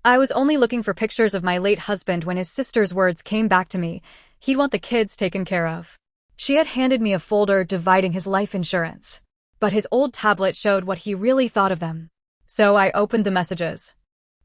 I was only looking for pictures of my late husband when his sister's words came back to me. He'd want the kids taken care of. She had handed me a folder dividing his life insurance. But his old tablet showed what he really thought of them. So I opened the messages.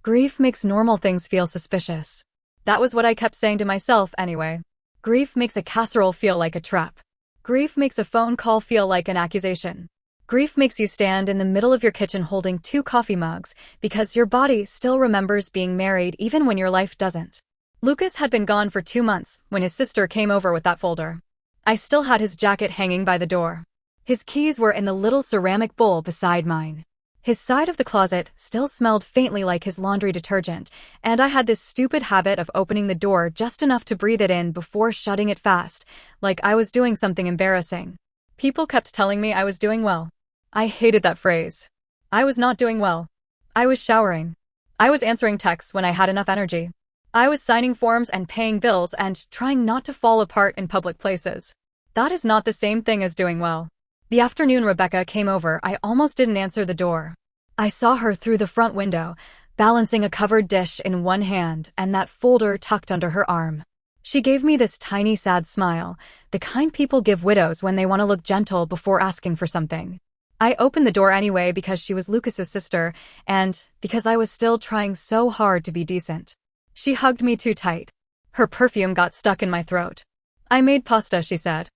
Grief makes normal things feel suspicious. That was what I kept saying to myself anyway. Grief makes a casserole feel like a trap. Grief makes a phone call feel like an accusation. Grief makes you stand in the middle of your kitchen holding 2 coffee mugs because your body still remembers being married even when your life doesn't. Lucas had been gone for 2 months when his sister came over with that folder. I still had his jacket hanging by the door. His keys were in the little ceramic bowl beside mine. His side of the closet still smelled faintly like his laundry detergent, and I had this stupid habit of opening the door just enough to breathe it in before shutting it fast, like I was doing something embarrassing. People kept telling me I was doing well. I hated that phrase. I was not doing well. I was showering. I was answering texts when I had enough energy. I was signing forms and paying bills and trying not to fall apart in public places. That is not the same thing as doing well. The afternoon Rebecca came over, I almost didn't answer the door. I saw her through the front window, balancing a covered dish in one hand and that folder tucked under her arm. She gave me this tiny sad smile, the kind people give widows when they want to look gentle before asking for something. I opened the door anyway because she was Lucas's sister, and because I was still trying so hard to be decent. She hugged me too tight. Her perfume got stuck in my throat. I made pasta, she said.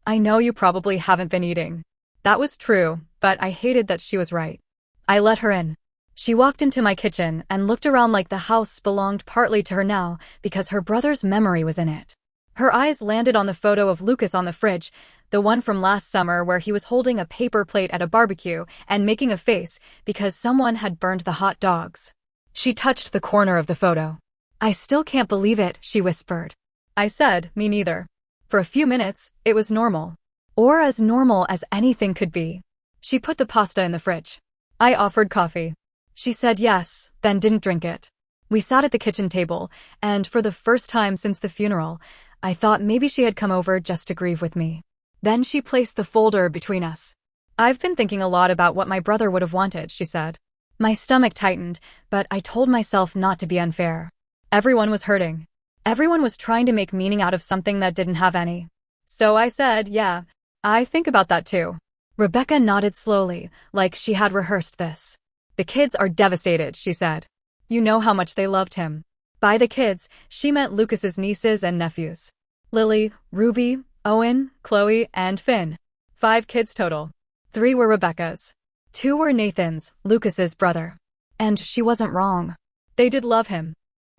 I know you probably haven't been eating. That was true, but I hated that she was right. I let her in. She walked into my kitchen and looked around like the house belonged partly to her now because her brother's memory was in it. Her eyes landed on the photo of Lucas on the fridge, the one from last summer where he was holding a paper plate at a barbecue and making a face because someone had burned the hot dogs. She touched the corner of the photo. I still can't believe it, she whispered. I said, me neither. For a few minutes, it was normal. Or as normal as anything could be. She put the pasta in the fridge. I offered coffee. She said yes, then didn't drink it. We sat at the kitchen table, and for the first time since the funeral, I thought maybe she had come over just to grieve with me. Then she placed the folder between us. I've been thinking a lot about what my brother would have wanted, she said. My stomach tightened, but I told myself not to be unfair. Everyone was hurting. Everyone was trying to make meaning out of something that didn't have any. So I said, yeah, I think about that too. Rebecca nodded slowly, like she had rehearsed this. The kids are devastated, she said. You know how much they loved him. By the kids, she meant Lucas's nieces and nephews. Lily, Ruby, Owen, Chloe, and Finn. 5 kids total. 3 were Rebecca's. 2 were Nathan's, Lucas's brother. And she wasn't wrong. They did love him.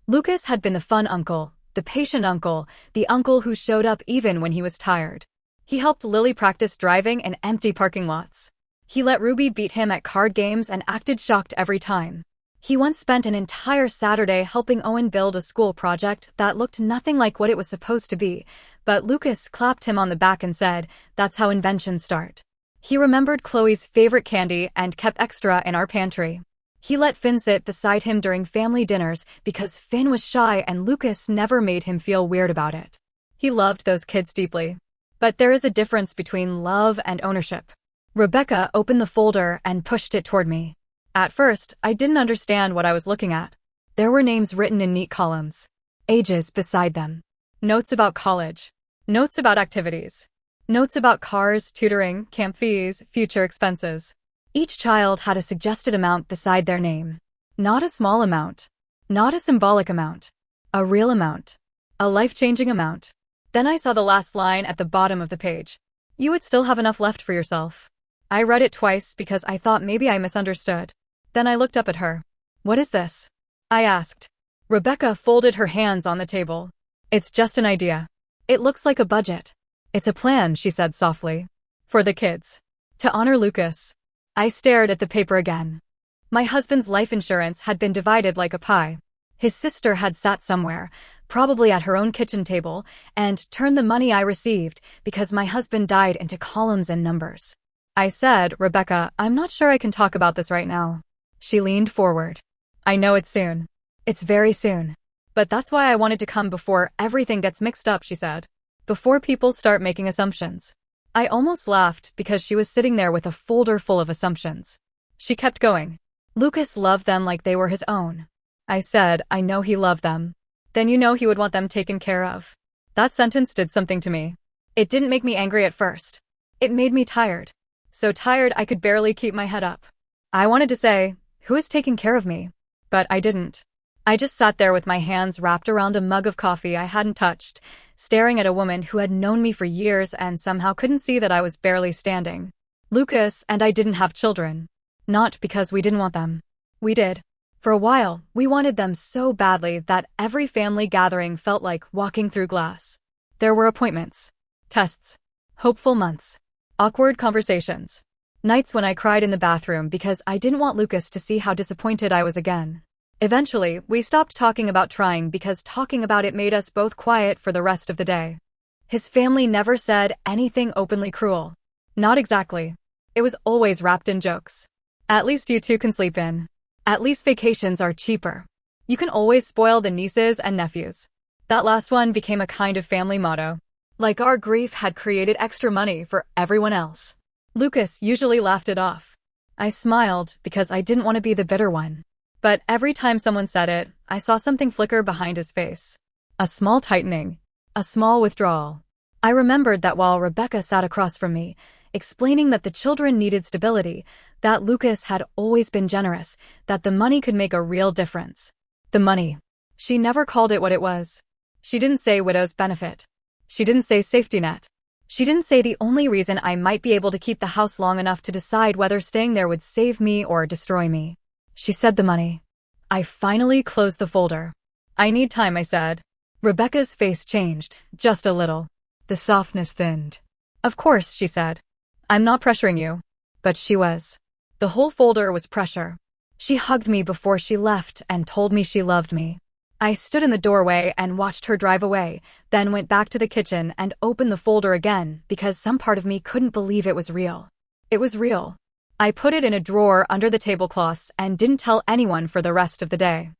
Lucas had been the fun uncle, the patient uncle, the uncle who showed up even when he was tired. He helped Lily practice driving in empty parking lots. He let Ruby beat him at card games and acted shocked every time. He once spent an entire Saturday helping Owen build a school project that looked nothing like what it was supposed to be, but Lucas clapped him on the back and said, "That's how inventions start." He remembered Chloe's favorite candy and kept extra in our pantry. He let Finn sit beside him during family dinners because Finn was shy and Lucas never made him feel weird about it. He loved those kids deeply. But there is a difference between love and ownership. Rebecca opened the folder and pushed it toward me. At first, I didn't understand what I was looking at. There were names written in neat columns. Ages beside them. Notes about college. Notes about activities. Notes about cars, tutoring, camp fees, future expenses. Each child had a suggested amount beside their name. Not a small amount. Not a symbolic amount. A real amount. A life-changing amount. Then I saw the last line at the bottom of the page. You would still have enough left for yourself. I read it twice because I thought maybe I misunderstood. Then I looked up at her. What is this? I asked. Rebecca folded her hands on the table. It's just an idea. It looks like a budget. It's a plan, she said softly. For the kids. To honor Lucas. I stared at the paper again. My husband's life insurance had been divided like a pie. His sister had sat somewhere, probably at her own kitchen table, and turned the money I received because my husband died into columns and numbers. I said, Rebecca, I'm not sure I can talk about this right now. She leaned forward. I know it's soon. It's very soon. But that's why I wanted to come before everything gets mixed up, she said. Before people start making assumptions. I almost laughed because she was sitting there with a folder full of assumptions. She kept going. Lucas loved them like they were his own. I said, I know he loved them. Then you know he would want them taken care of. That sentence did something to me. It didn't make me angry at first. It made me tired. So tired I could barely keep my head up. I wanted to say, who is taking care of me? But I didn't. I just sat there with my hands wrapped around a mug of coffee I hadn't touched, staring at a woman who had known me for years and somehow couldn't see that I was barely standing. Lucas and I didn't have children. Not because we didn't want them. We did. For a while, we wanted them so badly that every family gathering felt like walking through glass. There were appointments, tests, hopeful months, awkward conversations, nights when I cried in the bathroom because I didn't want Lucas to see how disappointed I was again. Eventually, we stopped talking about trying because talking about it made us both quiet for the rest of the day. His family never said anything openly cruel. Not exactly. It was always wrapped in jokes. At least you two can sleep in. At least vacations are cheaper. You can always spoil the nieces and nephews. That last one became a kind of family motto. Like our grief had created extra money for everyone else. Lucas usually laughed it off. I smiled because I didn't want to be the bitter one. But every time someone said it, I saw something flicker behind his face. A small tightening. A small withdrawal. I remembered that while Rebecca sat across from me, explaining that the children needed stability, that Lucas had always been generous, that the money could make a real difference. The money. She never called it what it was. She didn't say widow's benefit. She didn't say safety net. She didn't say the only reason I might be able to keep the house long enough to decide whether staying there would save me or destroy me. She said the money. I finally closed the folder. I need time, I said. Rebecca's face changed, just a little. The softness thinned. Of course, she said. I'm not pressuring you. But she was. The whole folder was pressure. She hugged me before she left and told me she loved me. I stood in the doorway and watched her drive away, then went back to the kitchen and opened the folder again because some part of me couldn't believe it was real. It was real. I put it in a drawer under the tablecloths and didn't tell anyone for the rest of the day.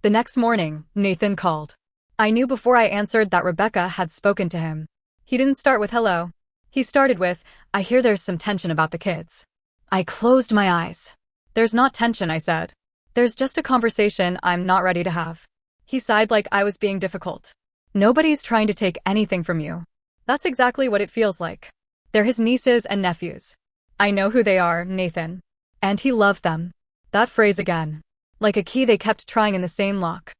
The next morning, Nathan called. I knew before I answered that Rebecca had spoken to him. He didn't start with hello. He started with, I hear there's some tension about the kids. I closed my eyes. There's not tension, I said. There's just a conversation I'm not ready to have. He sighed like I was being difficult. Nobody's trying to take anything from you. That's exactly what it feels like. They're his nieces and nephews. I know who they are, Nathan. And he loved them. That phrase again. Like a key they kept trying in the same lock.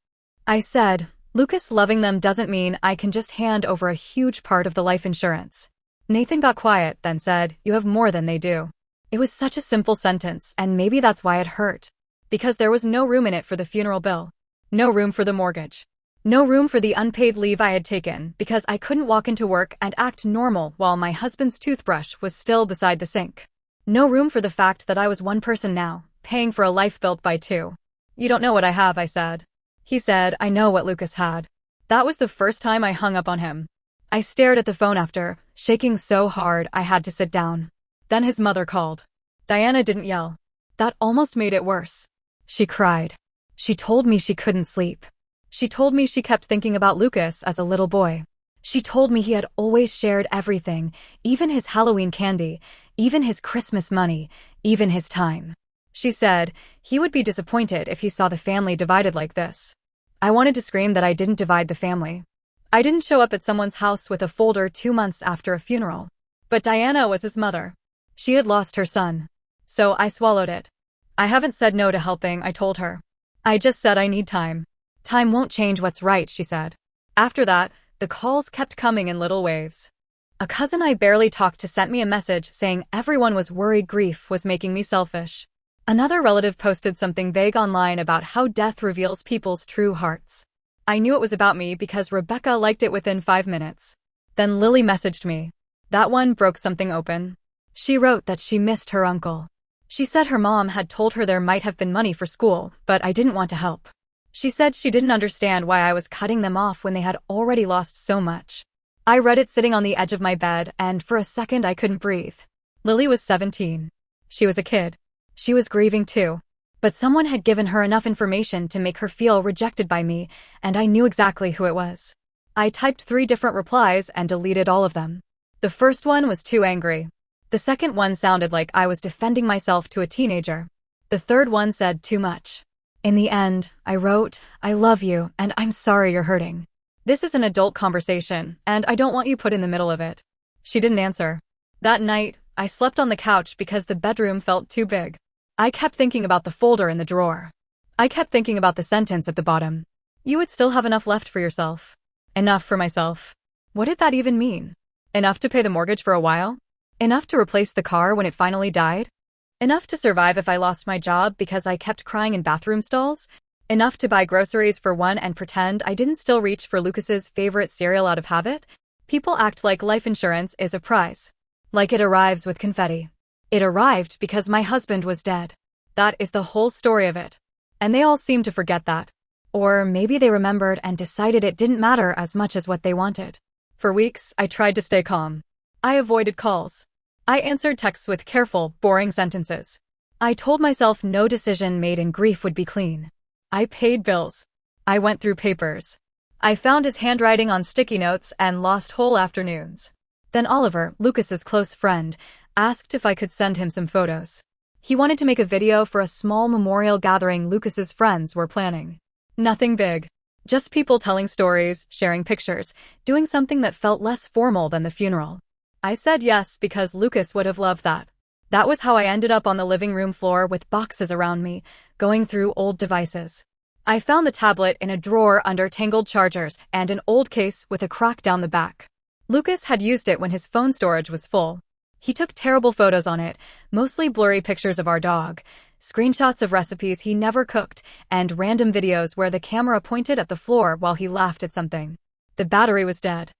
I said, Lucas loving them doesn't mean I can just hand over a huge part of the life insurance. Nathan got quiet, then said, you have more than they do. It was such a simple sentence, and maybe that's why it hurt. Because there was no room in it for the funeral bill. No room for the mortgage. No room for the unpaid leave I had taken because I couldn't walk into work and act normal while my husband's toothbrush was still beside the sink. No room for the fact that I was one person now, paying for a life built by two. You don't know what I have, I said. He said, I know what Lucas had. That was the first time I hung up on him. I stared at the phone after, shaking so hard I had to sit down. Then his mother called. Diana didn't yell. That almost made it worse. She cried. She told me she couldn't sleep. She told me she kept thinking about Lucas as a little boy. She told me he had always shared everything, even his Halloween candy, even his Christmas money, even his time. She said, he would be disappointed if he saw the family divided like this. I wanted to scream that I didn't divide the family. I didn't show up at someone's house with a folder 2 months after a funeral. But Diana was his mother. She had lost her son. So I swallowed it. I haven't said no to helping, I told her. I just said I need time. Time won't change what's right, she said. After that, the calls kept coming in little waves. A cousin I barely talked to sent me a message saying everyone was worried grief was making me selfish. Another relative posted something vague online about how death reveals people's true hearts. I knew it was about me because Rebecca liked it within 5 minutes. Then Lily messaged me. That one broke something open. She wrote that she missed her uncle. She said her mom had told her there might have been money for school, but I didn't want to help. She said she didn't understand why I was cutting them off when they had already lost so much. I read it sitting on the edge of my bed, and for a second I couldn't breathe. Lily was 17. She was a kid. She was grieving too. But someone had given her enough information to make her feel rejected by me, and I knew exactly who it was. I typed 3 different replies and deleted all of them. The first one was too angry. The second one sounded like I was defending myself to a teenager. The third one said too much. In the end, I wrote, "I love you, and I'm sorry you're hurting. This is an adult conversation, and I don't want you put in the middle of it." She didn't answer. That night, I slept on the couch because the bedroom felt too big. I kept thinking about the folder in the drawer. I kept thinking about the sentence at the bottom. You would still have enough left for yourself. Enough for myself. What did that even mean? Enough to pay the mortgage for a while? Enough to replace the car when it finally died? Enough to survive if I lost my job because I kept crying in bathroom stalls? Enough to buy groceries for one and pretend I didn't still reach for Lucas's favorite cereal out of habit? People act like life insurance is a prize. Like it arrives with confetti. It arrived because my husband was dead. That is the whole story of it. And they all seem to forget that. Or maybe they remembered and decided it didn't matter as much as what they wanted. For weeks, I tried to stay calm. I avoided calls. I answered texts with careful, boring sentences. I told myself no decision made in grief would be clean. I paid bills. I went through papers. I found his handwriting on sticky notes and lost whole afternoons. Then Oliver, Lucas's close friend, asked if I could send him some photos. He wanted to make a video for a small memorial gathering Lucas's friends were planning. Nothing big. Just people telling stories, sharing pictures, doing something that felt less formal than the funeral. I said yes because Lucas would have loved that. That was how I ended up on the living room floor with boxes around me, going through old devices. I found the tablet in a drawer under tangled chargers and an old case with a crack down the back. Lucas had used it when his phone storage was full. He took terrible photos on it, mostly blurry pictures of our dog, screenshots of recipes he never cooked, and random videos where the camera pointed at the floor while he laughed at something. The battery was dead.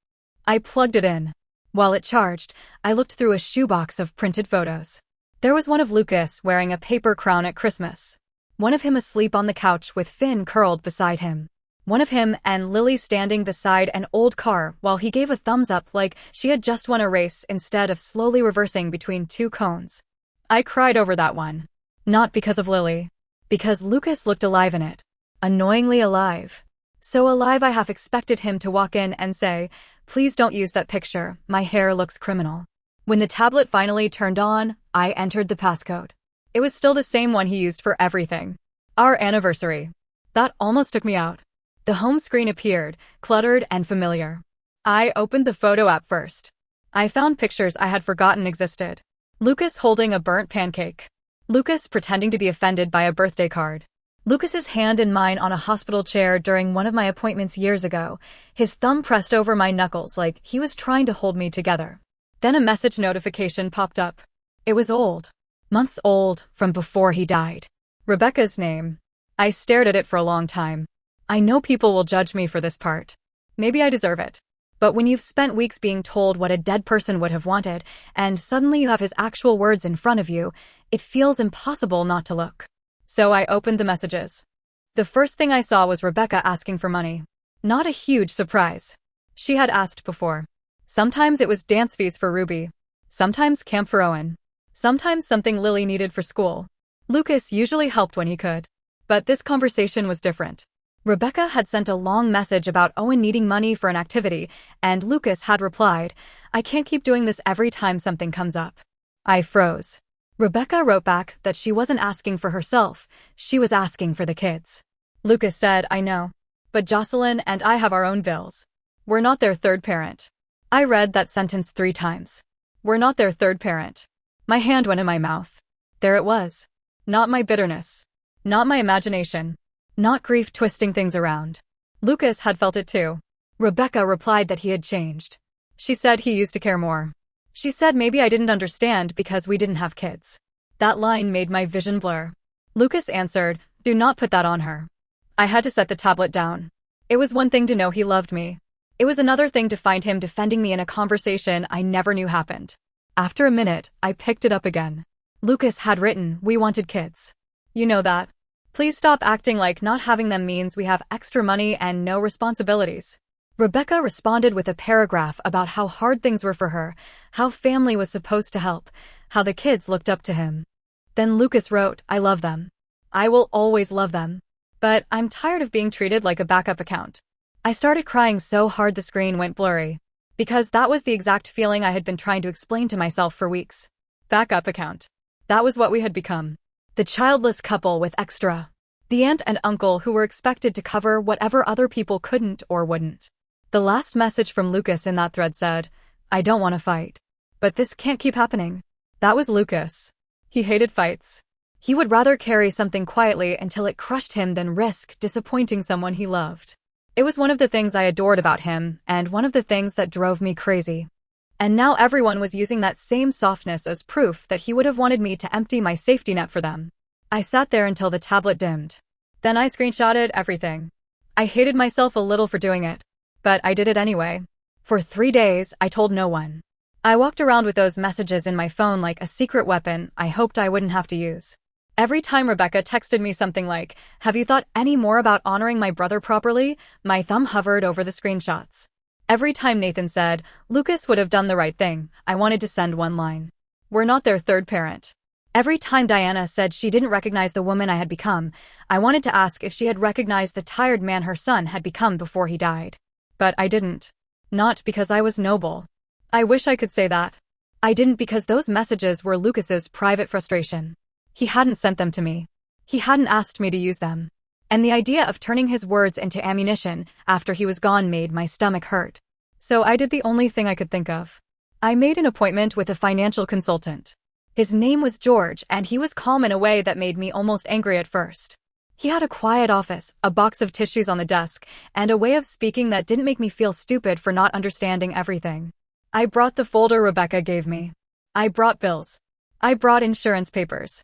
I plugged it in. While it charged, I looked through a shoebox of printed photos. There was one of Lucas wearing a paper crown at Christmas. One of him asleep on the couch with Finn curled beside him. One of him and Lily standing beside an old car while he gave a thumbs up like she had just won a race instead of slowly reversing between two cones. I cried over that one. Not because of Lily. Because Lucas looked alive in it. Annoyingly alive. So alive I half expected him to walk in and say, "Please don't use that picture, my hair looks criminal." When the tablet finally turned on, I entered the passcode. It was still the same one he used for everything. Our anniversary. That almost took me out. The home screen appeared, cluttered and familiar. I opened the photo app first. I found pictures I had forgotten existed. Lucas holding a burnt pancake. Lucas pretending to be offended by a birthday card. Lucas's hand in mine on a hospital chair during one of my appointments years ago, his thumb pressed over my knuckles like he was trying to hold me together. Then a message notification popped up. It was old. Months old, from before he died. Rebecca's name. I stared at it for a long time. I know people will judge me for this part. Maybe I deserve it. But when you've spent weeks being told what a dead person would have wanted, and suddenly you have his actual words in front of you, it feels impossible not to look. So I opened the messages. The first thing I saw was Rebecca asking for money. Not a huge surprise. She had asked before. Sometimes it was dance fees for Ruby. Sometimes camp for Owen. Sometimes something Lily needed for school. Lucas usually helped when he could. But this conversation was different. Rebecca had sent a long message about Owen needing money for an activity, and Lucas had replied, "I can't keep doing this every time something comes up." I froze. Rebecca wrote back that she wasn't asking for herself, she was asking for the kids. Lucas said, "I know. But Jocelyn and I have our own bills. We're not their third parent." I read that sentence 3 times. We're not their third parent. My hand went in my mouth. There it was. Not my bitterness. Not my imagination. Not grief twisting things around. Lucas had felt it too. Rebecca replied that he had changed. She said he used to care more. She said maybe I didn't understand because we didn't have kids. That line made my vision blur. Lucas answered, "Do not put that on her." I had to set the tablet down. It was one thing to know he loved me. It was another thing to find him defending me in a conversation I never knew happened. After a minute, I picked it up again. Lucas had written, "We wanted kids. You know that. Please stop acting like not having them means we have extra money and no responsibilities." Rebecca responded with a paragraph about how hard things were for her, how family was supposed to help, how the kids looked up to him. Then Lucas wrote, "I love them. I will always love them. But I'm tired of being treated like a backup account." I started crying so hard the screen went blurry. Because that was the exact feeling I had been trying to explain to myself for weeks. Backup account. That was what we had become. The childless couple with extra. The aunt and uncle who were expected to cover whatever other people couldn't or wouldn't. The last message from Lucas in that thread said, "I don't want to fight. But this can't keep happening." That was Lucas. He hated fights. He would rather carry something quietly until it crushed him than risk disappointing someone he loved. It was one of the things I adored about him, and one of the things that drove me crazy. And now everyone was using that same softness as proof that he would have wanted me to empty my safety net for them. I sat there until the tablet dimmed. Then I screenshotted everything. I hated myself a little for doing it, but I did it anyway. For 3 days, I told no one. I walked around with those messages in my phone like a secret weapon I hoped I wouldn't have to use. Every time Rebecca texted me something like, "Have you thought any more about honoring my brother properly?" my thumb hovered over the screenshots. Every time Nathan said, "Lucas would have done the right thing," I wanted to send one line. "We're not their third parent." Every time Diana said she didn't recognize the woman I had become, I wanted to ask if she had recognized the tired man her son had become before he died. But I didn't. Not because I was noble. I wish I could say that. I didn't because those messages were Lucas's private frustration. He hadn't sent them to me. He hadn't asked me to use them. And the idea of turning his words into ammunition after he was gone made my stomach hurt. So I did the only thing I could think of. I made an appointment with a financial consultant. His name was George, and he was calm in a way that made me almost angry at first. He had a quiet office, a box of tissues on the desk, and a way of speaking that didn't make me feel stupid for not understanding everything. I brought the folder Rebecca gave me. I brought bills. I brought insurance papers.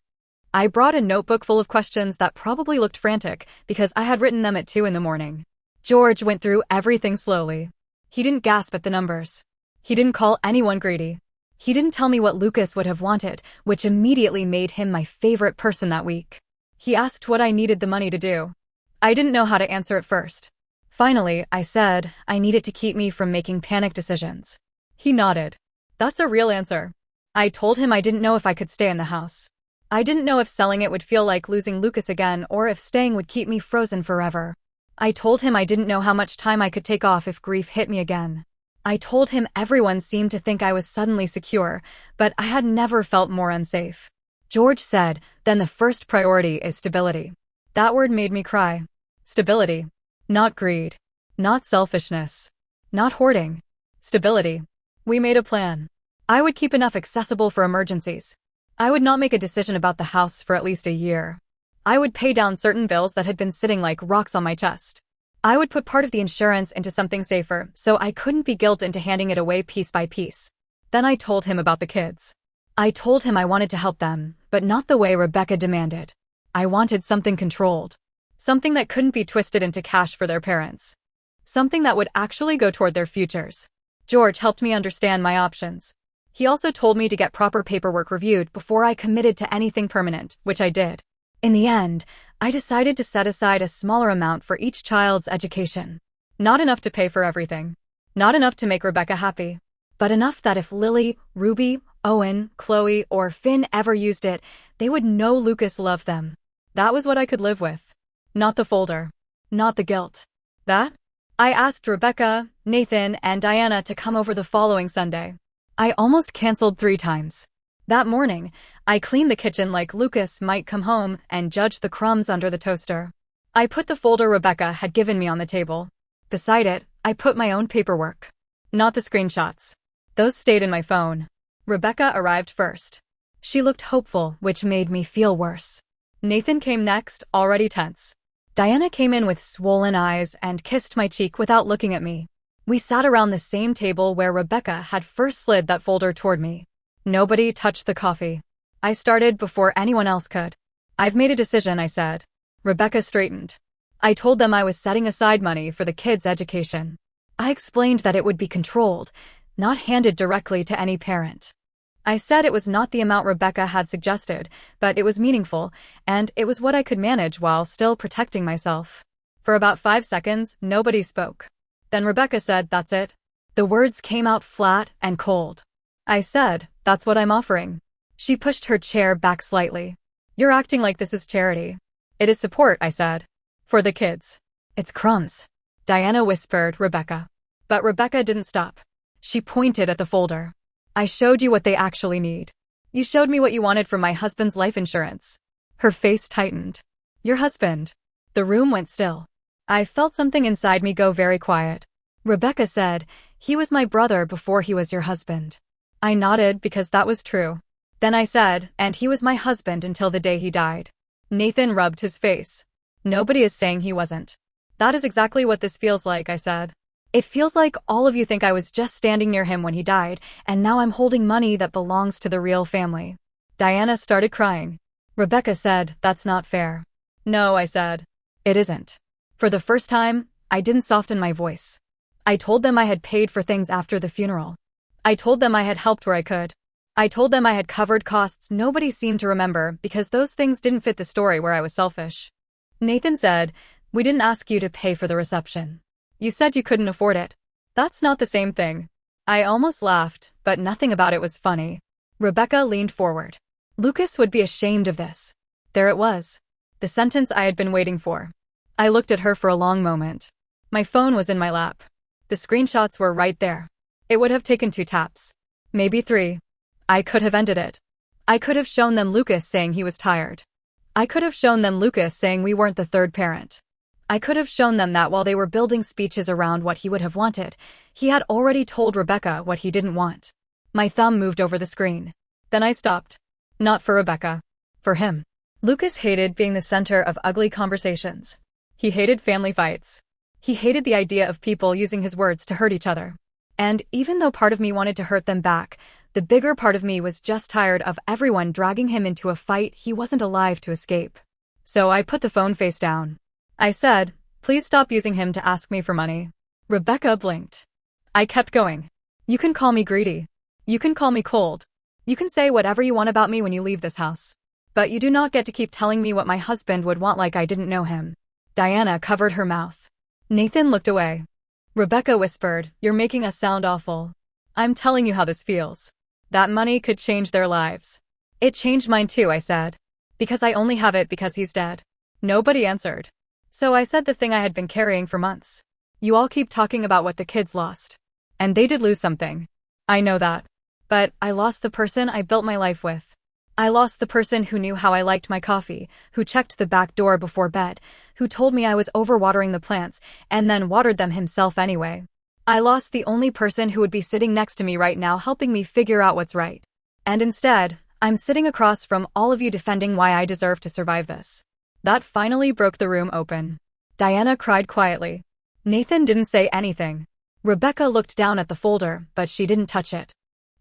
I brought a notebook full of questions that probably looked frantic because I had written them at 2 in the morning. George went through everything slowly. He didn't gasp at the numbers. He didn't call anyone greedy. He didn't tell me what Lucas would have wanted, which immediately made him my favorite person that week. He asked what I needed the money to do. I didn't know how to answer at first. Finally, I said I needed to keep me from making panic decisions. He nodded. That's a real answer. I told him I didn't know if I could stay in the house. I didn't know if selling it would feel like losing Lucas again or if staying would keep me frozen forever. I told him I didn't know how much time I could take off if grief hit me again. I told him everyone seemed to think I was suddenly secure, but I had never felt more unsafe. George said, "Then the first priority is stability." That word made me cry. Stability. Not greed. Not selfishness. Not hoarding. Stability. We made a plan. I would keep enough accessible for emergencies. I would not make a decision about the house for at least a year. I would pay down certain bills that had been sitting like rocks on my chest. I would put part of the insurance into something safer, so I couldn't be guilted into handing it away piece by piece. Then I told him about the kids. I told him I wanted to help them, but not the way Rebecca demanded. I wanted something controlled. Something that couldn't be twisted into cash for their parents. Something that would actually go toward their futures. George helped me understand my options. He also told me to get proper paperwork reviewed before I committed to anything permanent, which I did. In the end, I decided to set aside a smaller amount for each child's education. Not enough to pay for everything. Not enough to make Rebecca happy. But enough that if Lily, Ruby, Owen, Chloe, or Finn ever used it, they would know Lucas loved them. That was what I could live with. Not the folder. Not the guilt. That? I asked Rebecca, Nathan, and Diana to come over the following Sunday. I almost canceled 3 times. That morning, I cleaned the kitchen like Lucas might come home and judge the crumbs under the toaster. I put the folder Rebecca had given me on the table. Beside it, I put my own paperwork. Not the screenshots. Those stayed in my phone. Rebecca arrived first. She looked hopeful, which made me feel worse. Nathan came next, already tense. Diana came in with swollen eyes and kissed my cheek without looking at me. We sat around the same table where Rebecca had first slid that folder toward me. Nobody touched the coffee. I started before anyone else could. "I've made a decision," I said. Rebecca straightened. I told them I was setting aside money for the kids' education. I explained that it would be controlled, not handed directly to any parent. I said it was not the amount Rebecca had suggested, but it was meaningful, and it was what I could manage while still protecting myself. For about 5 seconds, nobody spoke. Then Rebecca said, "That's it." The words came out flat and cold. I said, "That's what I'm offering." She pushed her chair back slightly. "You're acting like this is charity." "It is support," I said. "For the kids." "It's crumbs," Diana whispered Rebecca. But Rebecca didn't stop. She pointed at the folder. "I showed you what they actually need. You showed me what you wanted from my husband's life insurance." Her face tightened. Your husband. The room went still. I felt something inside me go very quiet. Rebecca said, he was my brother before he was your husband. I nodded because that was true. Then I said, and he was my husband until the day he died. Nathan rubbed his face. Nobody is saying he wasn't. That is exactly what this feels like, I said. It feels like all of you think I was just standing near him when he died, and now I'm holding money that belongs to the real family. Diana started crying. Rebecca said, that's not fair. No, I said. It isn't. For the first time, I didn't soften my voice. I told them I had paid for things after the funeral. I told them I had helped where I could. I told them I had covered costs nobody seemed to remember because those things didn't fit the story where I was selfish. Nathan said, we didn't ask you to pay for the reception. You said you couldn't afford it. That's not the same thing. I almost laughed, but nothing about it was funny. Rebecca leaned forward. Lucas would be ashamed of this. There it was. The sentence I had been waiting for. I looked at her for a long moment. My phone was in my lap. The screenshots were right there. It would have taken 2 taps. Maybe 3. I could have ended it. I could have shown them Lucas saying he was tired. I could have shown them Lucas saying we weren't the third parent. I could have shown them that while they were building speeches around what he would have wanted, he had already told Rebecca what he didn't want. My thumb moved over the screen. Then I stopped. Not for Rebecca. For him. Lucas hated being the center of ugly conversations. He hated family fights. He hated the idea of people using his words to hurt each other. And even though part of me wanted to hurt them back, the bigger part of me was just tired of everyone dragging him into a fight he wasn't alive to escape. So I put the phone face down. I said, please stop using him to ask me for money. Rebecca blinked. I kept going. You can call me greedy. You can call me cold. You can say whatever you want about me when you leave this house. But you do not get to keep telling me what my husband would want like I didn't know him. Diana covered her mouth. Nathan looked away. Rebecca whispered, you're making us sound awful. I'm telling you how this feels. That money could change their lives. It changed mine too, I said. Because I only have it because he's dead. Nobody answered. So I said the thing I had been carrying for months. You all keep talking about what the kids lost. And they did lose something. I know that. But I lost the person I built my life with. I lost the person who knew how I liked my coffee, who checked the back door before bed, who told me I was overwatering the plants, and then watered them himself anyway. I lost the only person who would be sitting next to me right now helping me figure out what's right. And instead, I'm sitting across from all of you defending why I deserve to survive this. That finally broke the room open. Diana cried quietly. Nathan didn't say anything. Rebecca looked down at the folder, but she didn't touch it.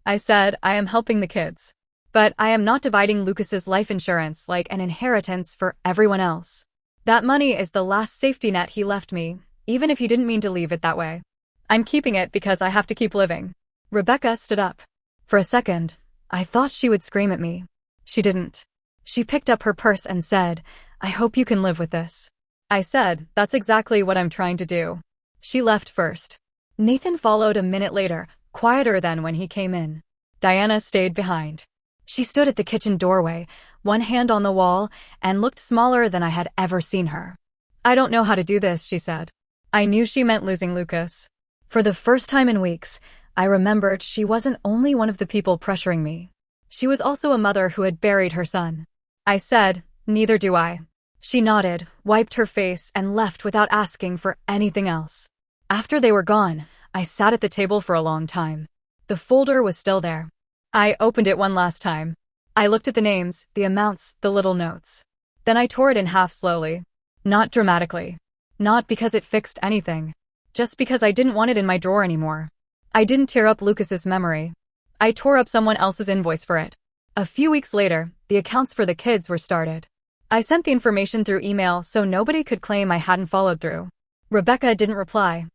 I said, I am helping the kids. But I am not dividing Lucas's life insurance like an inheritance for everyone else. That money is the last safety net he left me, even if he didn't mean to leave it that way. I'm keeping it because I have to keep living. Rebecca stood up. For a second, I thought she would scream at me. She didn't. She picked up her purse and said, I hope you can live with this. I said, that's exactly what I'm trying to do. She left first. Nathan followed a minute later, quieter than when he came in. Diana stayed behind. She stood at the kitchen doorway, one hand on the wall, and looked smaller than I had ever seen her. I don't know how to do this, she said. I knew she meant losing Lucas. For the first time in weeks, I remembered she wasn't only one of the people pressuring me. She was also a mother who had buried her son. I said, neither do I. She nodded, wiped her face, and left without asking for anything else. After they were gone, I sat at the table for a long time. The folder was still there. I opened it one last time. I looked at the names, the amounts, the little notes. Then I tore it in half slowly. Not dramatically. Not because it fixed anything. Just because I didn't want it in my drawer anymore. I didn't tear up Lucas's memory. I tore up someone else's invoice for it. A few weeks later, the accounts for the kids were started. I sent the information through email so nobody could claim I hadn't followed through. Rebecca didn't reply.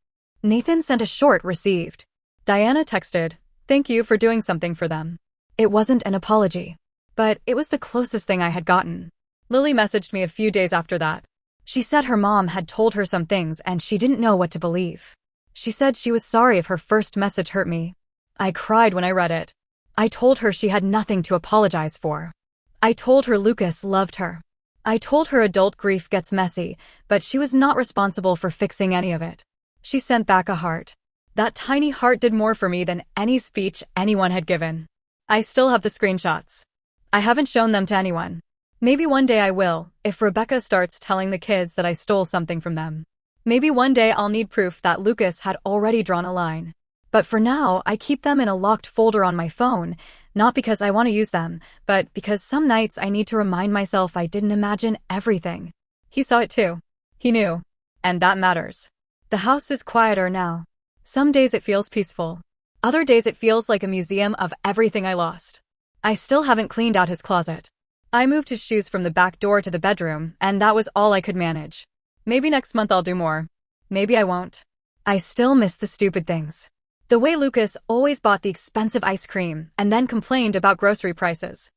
Nathan sent a short received. Diana texted, thank you for doing something for them. It wasn't an apology. But it was the closest thing I had gotten. Lily messaged me a few days after that. She said her mom had told her some things and she didn't know what to believe. She said she was sorry if her first message hurt me. I cried when I read it. I told her she had nothing to apologize for. I told her Lucas loved her. I told her adult grief gets messy, but she was not responsible for fixing any of it. She sent back a heart. That tiny heart did more for me than any speech anyone had given. I still have the screenshots. I haven't shown them to anyone. Maybe one day I will, if Rebecca starts telling the kids that I stole something from them. Maybe one day I'll need proof that Lucas had already drawn a line. But for now, I keep them in a locked folder on my phone, not because I want to use them, but because some nights I need to remind myself I didn't imagine everything. He saw it too. He knew. And that matters. The house is quieter now. Some days it feels peaceful. Other days it feels like a museum of everything I lost. I still haven't cleaned out his closet. I moved his shoes from the back door to the bedroom, and that was all I could manage. Maybe next month I'll do more. Maybe I won't. I still miss the stupid things. The way Lucas always bought the expensive ice cream and then complained about grocery prices.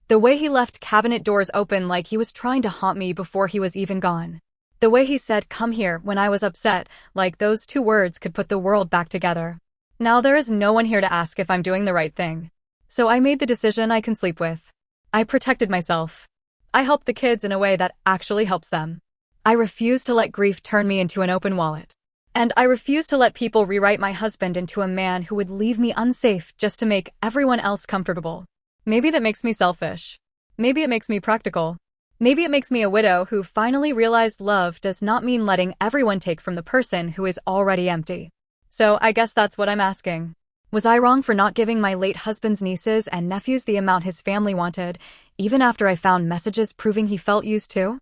The way he left cabinet doors open like he was trying to haunt me before he was even gone. The way he said, "Come here," when I was upset, like those 2 words could put the world back together. Now there is no one here to ask if I'm doing the right thing. So I made the decision I can sleep with. I protected myself. I helped the kids in a way that actually helps them. I refuse to let grief turn me into an open wallet. And I refuse to let people rewrite my husband into a man who would leave me unsafe just to make everyone else comfortable. Maybe that makes me selfish. Maybe it makes me practical. Maybe it makes me a widow who finally realized love does not mean letting everyone take from the person who is already empty. So I guess that's what I'm asking. Was I wrong for not giving my late husband's nieces and nephews the amount his family wanted, even after I found messages proving he felt used too?